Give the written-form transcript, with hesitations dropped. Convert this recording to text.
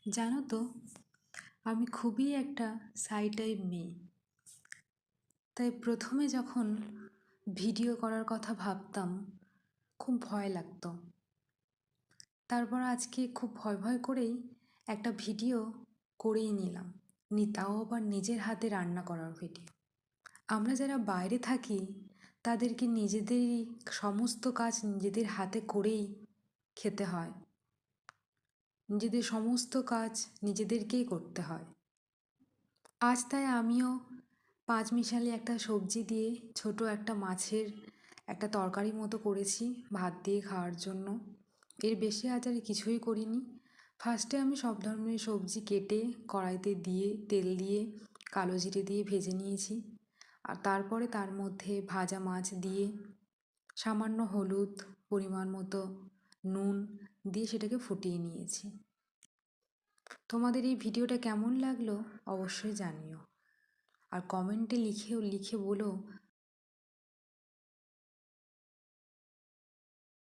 জানো তো, আমি খুবই একটা সাই টাইপ মেয়ে। তাই প্রথমে যখন ভিডিও করার কথা ভাবতাম, খুব ভয় লাগতো। তারপর আজকে খুব ভয় ভয় করেই একটা ভিডিও করেই নিলাম। তাও আবার নিজের হাতে রান্না করার ভিডিও। আমরা যারা বাইরে থাকি তাদেরকে নিজেদেরই সমস্ত কাজ নিজেদের হাতে করেই খেতে হয়। নিজেদের সমস্ত কাজ নিজেদেরকেই করতে হয়। আজ তাই আমিও পাঁচমিশালি একটা সবজি দিয়ে ছোট একটা মাছের একটা তরকারি মতো করেছি ভাত দিয়ে খাওয়ার জন্য। এর বেশি আজ আর কিছুই করিনি। ফার্স্টে আমি সব ধরনের সবজি কেটে কড়াইতে দিয়ে তেল দিয়ে কালো জিরে দিয়ে ভেজে নিয়েছি। আর তারপরে তার মধ্যে ভাজা মাছ দিয়ে সামান্য হলুদ, পরিমাণ মতো নুন দিয়ে সেটাকে ফুটিয়ে নিয়েছি। তোমাদের এই ভিডিওটা কেমন লাগলো অবশ্যই জানিও। আর কমেন্টে লিখে বলো